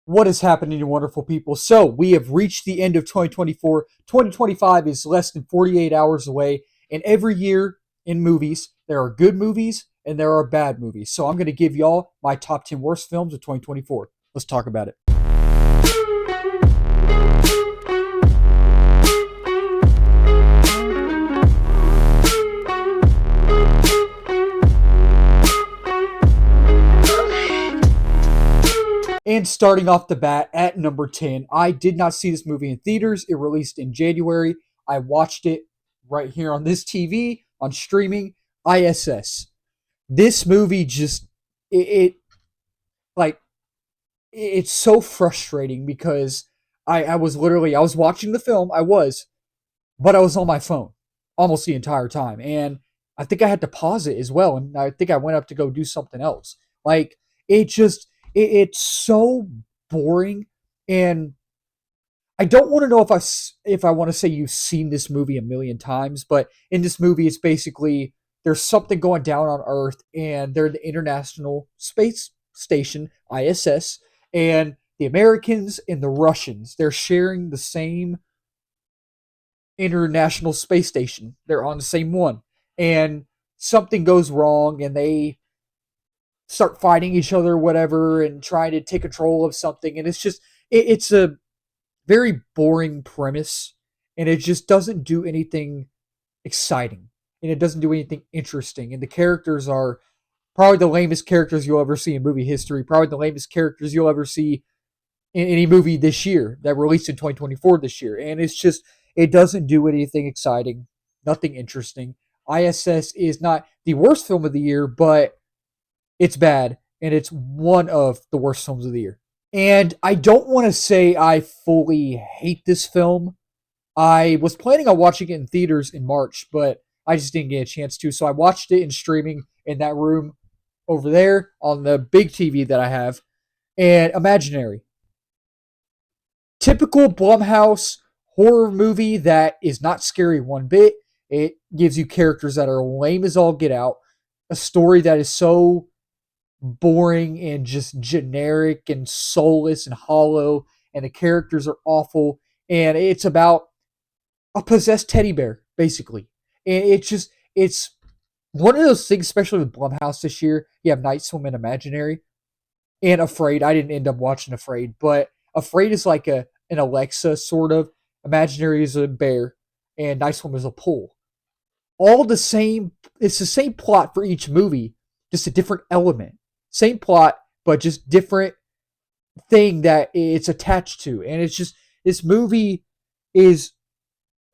What is happening, you wonderful people? So, we have reached the end of 2024. 2025 is less than 48 hours away. And every year in movies, there are good movies and there are bad movies. So, I'm going to give y'all my top 10 worst films of 2024. Let's talk about it. And starting off the bat at number 10, I did not see this movie in theaters. It released in January. I watched it right here on this TV, on streaming. I.S.S. This movie just, it like, it's so frustrating because I was literally, I was watching the film, but I was on my phone almost the entire time. And I think I had to pause it as well. And I think I went up to go do something else. Like, it just, it's so boring. And I don't want to know if I want to say you've seen this movie a million times, but in this movie, it's basically there's something going down on Earth, and they're the International Space Station (ISS), and the Americans and the Russians they're sharing the same International Space Station. They're on the same one, and something goes wrong, and they start fighting each other, whatever, and trying to take control of something, and it's just it's a very boring premise, and it just doesn't do anything exciting, and it doesn't do anything interesting, and the characters are probably the lamest characters you'll ever see in movie history, probably the lamest characters you'll ever see in any movie this year that released in 2024 this year, and it's just it doesn't do anything exciting, nothing interesting. ISS is not the worst film of the year, but it's bad, and it's one of the worst films of the year. And I don't want to say I fully hate this film. I was planning on watching it in theaters in March, but I just didn't get a chance to. So I watched it in streaming in that room over there on the big TV that I have. And Imaginary. Typical Blumhouse horror movie that is not scary one bit. It gives you characters that are lame as all get out. A story that is so boring and just generic and soulless and hollow, and the characters are awful, and it's about a possessed teddy bear basically, and it's one of those things, especially with Blumhouse this year. You have Night Swim and Imaginary, and Afraid. I didn't end up watching Afraid, but Afraid is like an Alexa sort of. Imaginary is a bear, and Night Swim is a pool. All the same, it's the same plot for each movie, just a different element. Same plot, but just different thing that it's attached to. And it's just, this movie is,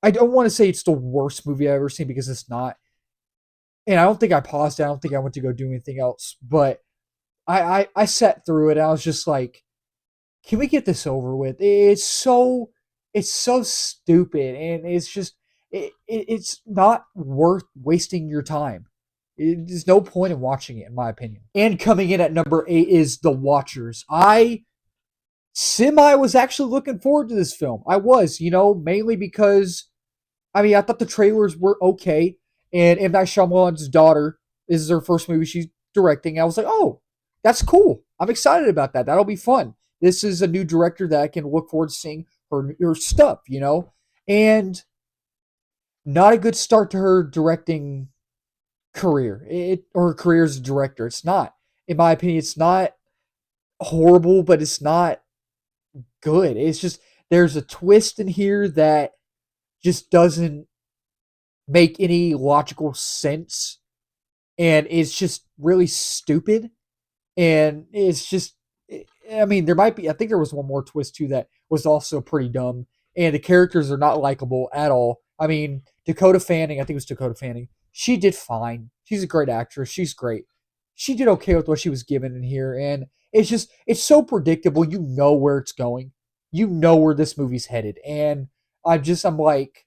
I don't want to say it's the worst movie I've ever seen, because it's not. And I don't think I paused it. I don't think I went to go do anything else. But I sat through it. And I was just like, can we get this over with? It's so stupid. And it's just, it's not worth wasting your time. There's no point in watching it, in my opinion. And coming in at number 8 is The Watchers. I was actually looking forward to this film. I was, mainly because, I thought the trailers were okay. And M. Night Shyamalan's daughter, this is her first movie she's directing. I was like, oh, that's cool. I'm excited about that. That'll be fun. This is a new director that I can look forward to seeing her stuff, And not a good start to her directing career, or her career as a director. It's not, in my opinion, it's not horrible, but it's not good. It's just, there's a twist in here that just doesn't make any logical sense, and it's just really stupid, and it's just, there might be, I think there was one more twist too that was also pretty dumb, and the characters are not likable at all. Dakota Fanning, I think it was Dakota Fanning, she did fine. She's a great actress. She's great. She did okay with what she was given in here. And it's so predictable. You know where it's going. You know where this movie's headed. And I'm like,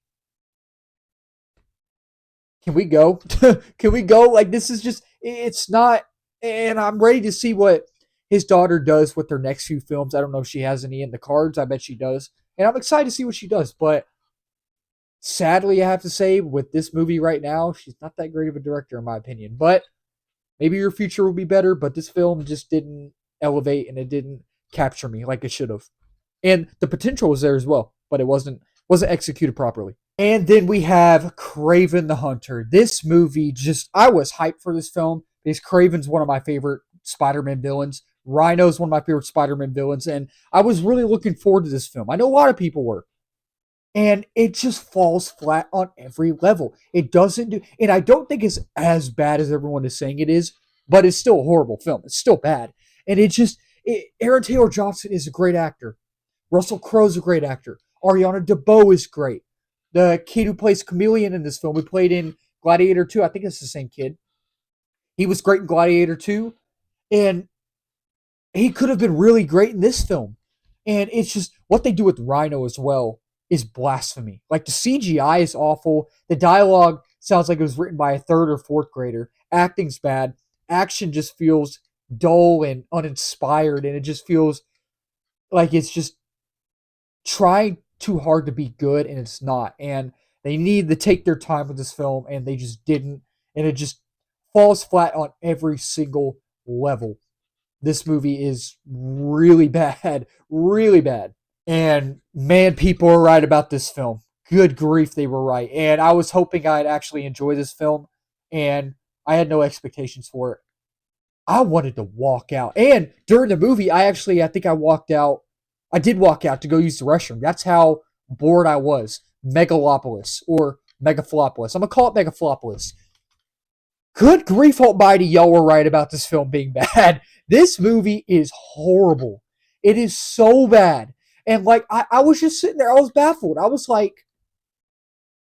can we go? Can we go? Like, this is just, it's not. And I'm ready to see what his daughter does with her next few films. I don't know if she has any in the cards. I bet she does. And I'm excited to see what she does. But sadly, I have to say, with this movie right now, she's not that great of a director, in my opinion. But maybe your future will be better. But this film just didn't elevate, and it didn't capture me like it should have. And the potential was there as well, but it wasn't executed properly. And then we have Craven the Hunter. This movie just I was hyped for this film because Craven's one of my favorite Spider-Man villains. Rhino's one of my favorite Spider-Man villains, and I was really looking forward to this film. I know a lot of people were. And it just falls flat on every level. It doesn't do, and I don't think it's as bad as everyone is saying it is, but it's still a horrible film. It's still bad. And Aaron Taylor Johnson is a great actor. Russell Crowe's a great actor. Ariana DeBose is great. The kid who plays Chameleon in this film, who played in Gladiator 2, I think it's the same kid. He was great in Gladiator 2, and he could have been really great in this film. And it's just what they do with Rhino as well is blasphemy. Like the CGI is awful. The dialogue sounds like it was written by a third or fourth grader. Acting's bad. Action just feels dull and uninspired, and it just feels like it's just trying too hard to be good, and it's not. And they need to take their time with this film, and they just didn't. And it just falls flat on every single level. This movie is really bad, really bad. And man, people are right about this film. Good grief, they were right. And I was hoping I'd actually enjoy this film, and I had no expectations for it. I wanted to walk out. And during the movie, I think I walked out. I did walk out to go use the restroom. That's how bored I was. Megalopolis or Megaflopolis. I'm going to call it Megaflopolis. Good grief almighty, y'all were right about this film being bad. This movie is horrible. It is so bad. And like I was just sitting there, I was baffled. I was like,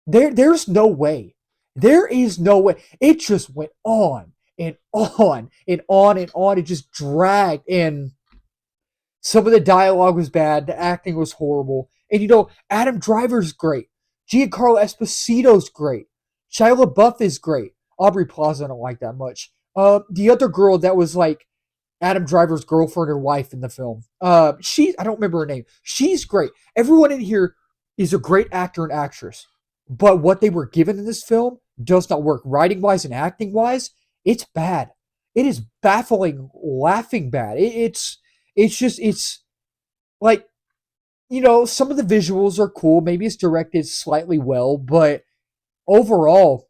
there's no way. There is no way. It just went on and on and on and on. It just dragged. And some of the dialogue was bad. The acting was horrible. And Adam Driver's great. Giancarlo Esposito's great. Shia LaBeouf is great. Aubrey Plaza I don't like that much. The other girl that was like Adam Driver's girlfriend or wife in the film. I don't remember her name. She's great. Everyone in here is a great actor and actress. But what they were given in this film does not work. Writing wise and acting wise, it's bad. It is baffling, laughing bad. It's like, some of the visuals are cool. Maybe it's directed slightly well, but overall,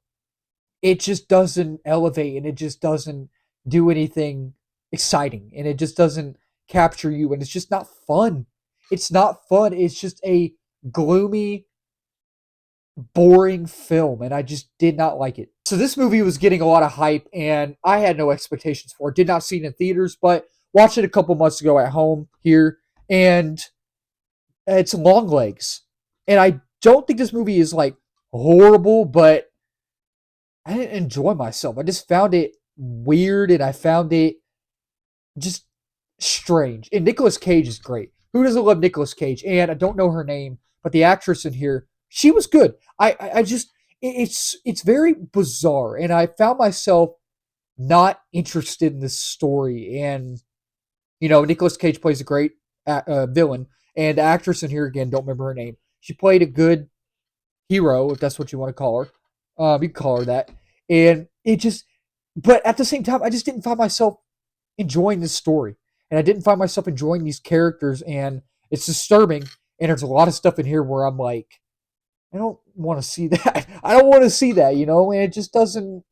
it just doesn't elevate, and it just doesn't do anything exciting, and it just doesn't capture you, and it's just not fun. It's not fun. It's just a gloomy, boring film, and I just did not like it. So this movie was getting a lot of hype, and I had no expectations for it. Did not see it in theaters, but watched it a couple months ago at home here, and it's Longlegs. And I don't think this movie is like horrible, but I didn't enjoy myself. I just found it weird, and I found it just strange. And Nicolas Cage is great. Who doesn't love Nicolas Cage? And I don't know her name, but the actress in here, she was good. I just it's very bizarre, and I found myself not interested in this story. And Nicolas Cage plays a great villain, and the actress in here again, don't remember her name. She played a good hero, if that's what you want to call her. You can call her that. And but at the same time, I just didn't find myself enjoying this story. And I didn't find myself enjoying these characters, and it's disturbing. And there's a lot of stuff in here where I'm like, I don't want to see that. I don't want to see that, and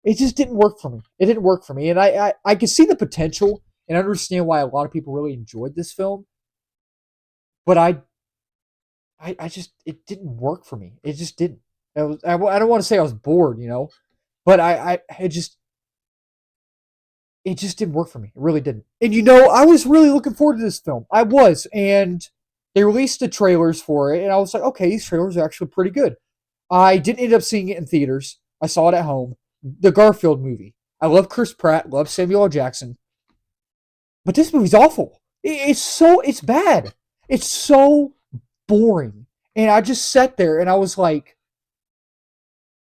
it just didn't work for me. It didn't work for me. And I can see the potential and understand why a lot of people really enjoyed this film. But it didn't work for me. It just didn't. I don't want to say I was bored, but it just didn't work for me. It really didn't. And I was really looking forward to this film. I was, and they released the trailers for it, and I was like, okay, these trailers are actually pretty good. I didn't end up seeing it in theaters. I saw it at home. The Garfield movie. I love Chris Pratt, love Samuel L. Jackson, but this movie's awful. It's bad. It's so boring. And I just sat there and I was like,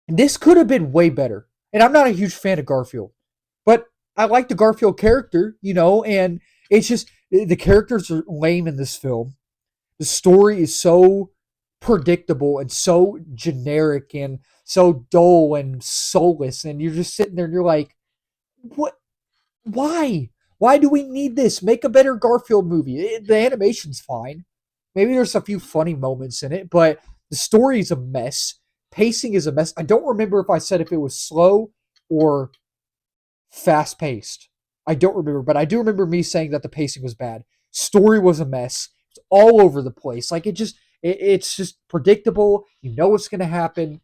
this could have been way better. And I'm not a huge fan of Garfield, but I like the Garfield character, and it's just the characters are lame in this film. The story is so predictable and so generic and so dull and soulless, and you're just sitting there and you're like, what? Why? Why do we need this? Make a better Garfield movie. The animation's fine. Maybe there's a few funny moments in it, but the story is a mess. Pacing is a mess. I don't remember if I said if it was slow or fast paced. I don't remember, but I do remember me saying that the pacing was bad. Story was a mess. It's all over the place. Like it's just predictable. You know what's going to happen,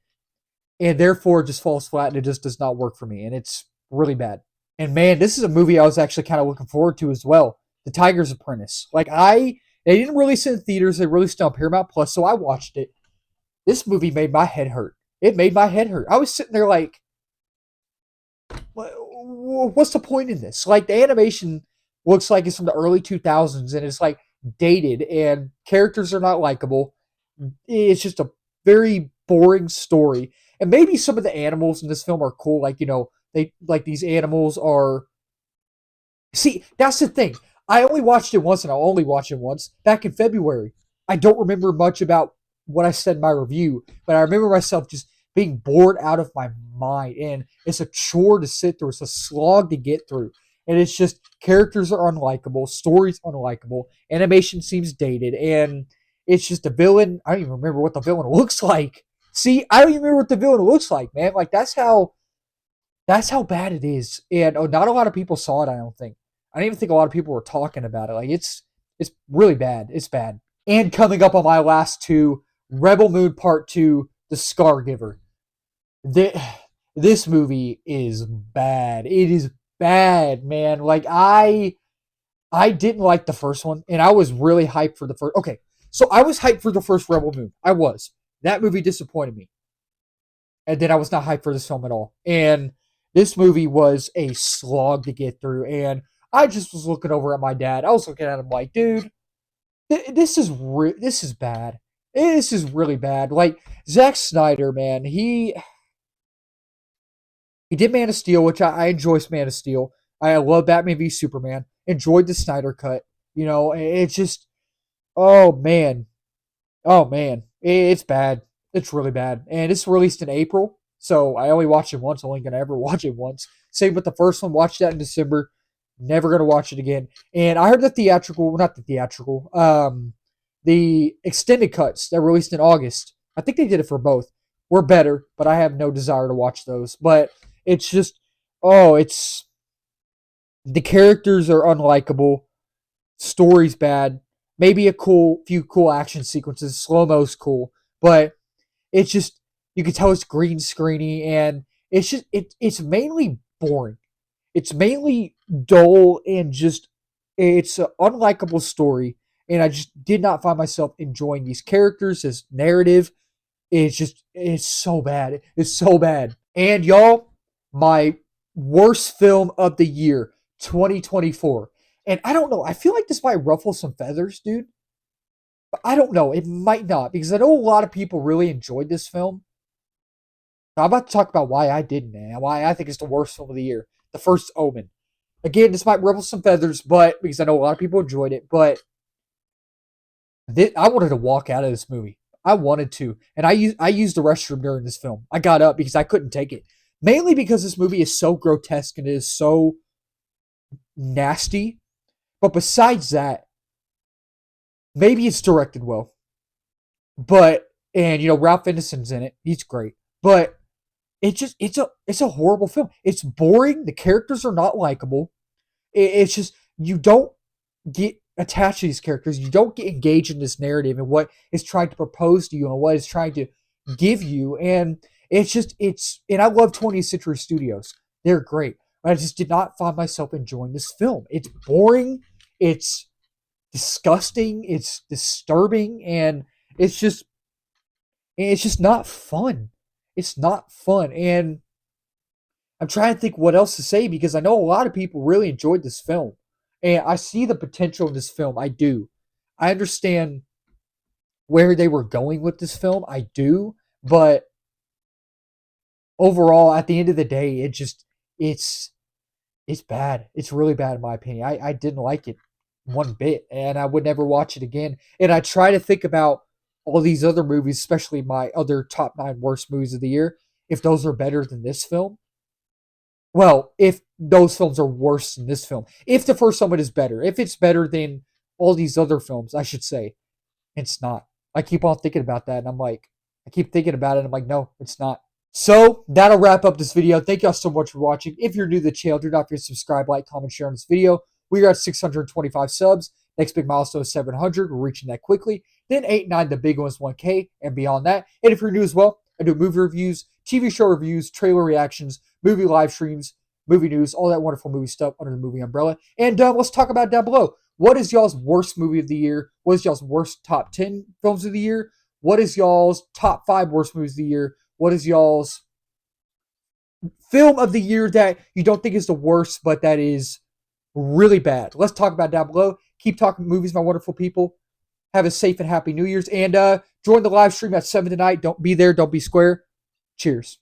and therefore it just falls flat, and it just does not work for me, and it's really bad. And man, this is a movie I was actually kind of looking forward to as well. The Tiger's Apprentice. They didn't release it in theaters. They released it on Paramount Plus, so I watched it. This movie made my head hurt. It made my head hurt. I was sitting there like, what's the point in this? Like the animation looks like it's from the early 2000s and it's like dated and characters are not likable. It's just a very boring story. And maybe some of the animals in this film are cool. Like, they like these animals are. See, that's the thing. I only watched it once and I'll only watch it once back in February. I don't remember much about what I said in my review, but I remember myself just being bored out of my mind. And it's a chore to sit through, it's a slog to get through. And it's just characters are unlikable, stories unlikable, animation seems dated, and it's just a villain. I don't even remember what the villain looks like. See, I don't even remember what the villain looks like, man. Like that's how bad it is. And not a lot of people saw it, I don't think. I don't even think a lot of people were talking about it. Like it's really bad. It's bad. And coming up on my last two, Rebel Moon Part 2, The Scargiver. This movie is bad. It is bad, man. Like I didn't like the first one, and I was really hyped for the first. Okay, so I was hyped for the first Rebel Moon. I was. That movie disappointed me, and then I was not hyped for this film at all. And this movie was a slog to get through, and I just was looking over at my dad. I was looking at him like, dude, this is bad. This is really bad. Like Zack Snyder, man, he did Man of Steel, which I enjoy. Man of Steel. I love Batman v Superman. Enjoyed the Snyder cut. It's just, oh man, oh man, it's bad. It's really bad, and it's released in April, so I only watched it once. Only gonna ever watch it once. Same with the first one. Watched that in December. Never gonna watch it again. And I heard the theatrical, well, not the theatrical, the extended cuts that were released in August. I think they did it for both. Were better, but I have no desire to watch those. But it's just, oh, it's the characters are unlikable. Story's bad. Maybe a few cool action sequences. Slow mo's cool, but it's just you can tell it's green screeny, and it's mainly boring. It's mainly dull and just it's an unlikable story, and I just did not find myself enjoying these characters, this narrative. It's so bad. It's so bad. And y'all, my worst film of the year, 2024. And I don't know. I feel like this might ruffle some feathers, dude. But I don't know. It might not because I know a lot of people really enjoyed this film. I'm about to talk about why I didn't, man. Why I think it's the worst film of the year. The first Omen. Again, this might ruffle some feathers, but because I know a lot of people enjoyed it, but I wanted to walk out of this movie. I wanted to, and I used the restroom during this film. I got up because I couldn't take it, mainly because this movie is so grotesque and it is so nasty. But besides that, maybe it's directed well, but and Ralph Ineson's in it. He's great, but it's a horrible film. It's boring. The characters are not likable. It's just you don't get attached to these characters. You don't get engaged in this narrative and what is trying to propose to you and what is trying to give you. And and I love 20th Century Studios. They're great. But I just did not find myself enjoying this film. It's boring. It's disgusting. It's disturbing. And it's just not fun. It's not fun. And I'm trying to think what else to say because I know a lot of people really enjoyed this film. And I see the potential in this film. I do. I understand where they were going with this film. I do. But overall, at the end of the day, it's it's bad. It's really bad in my opinion. I didn't like it one bit, and I would never watch it again. And I try to think about all these other movies, especially my other top 9 worst movies of the year, if those are better than this film. Well, if those films are worse than this film, if the first one is better, if it's better than all these other films, I should say, it's not. I keep on thinking about that, and I'm like, I keep thinking about it, and I'm like, no, it's not. So that'll wrap up this video. Thank y'all so much for watching. If you're new to the channel, do not forget to subscribe, like, comment, share on this video. We are at 625 subs. Next big milestone is 700. We're reaching that quickly. Then 8, 9, the big one is 1K and beyond that. And if you're new as well, I do movie reviews, TV show reviews, trailer reactions, movie live streams, movie news, all that wonderful movie stuff under the movie umbrella. And let's talk about it down below. What is y'all's worst movie of the year? What is y'all's worst top 10 films of the year? What is y'all's top 5 worst movies of the year? What is y'all's film of the year that you don't think is the worst, but that is really bad? Let's talk about it down below. Keep talking movies, my wonderful people. Have a safe and happy New Year's. And join the live stream at 7 tonight. Don't be there. Don't be square. Cheers.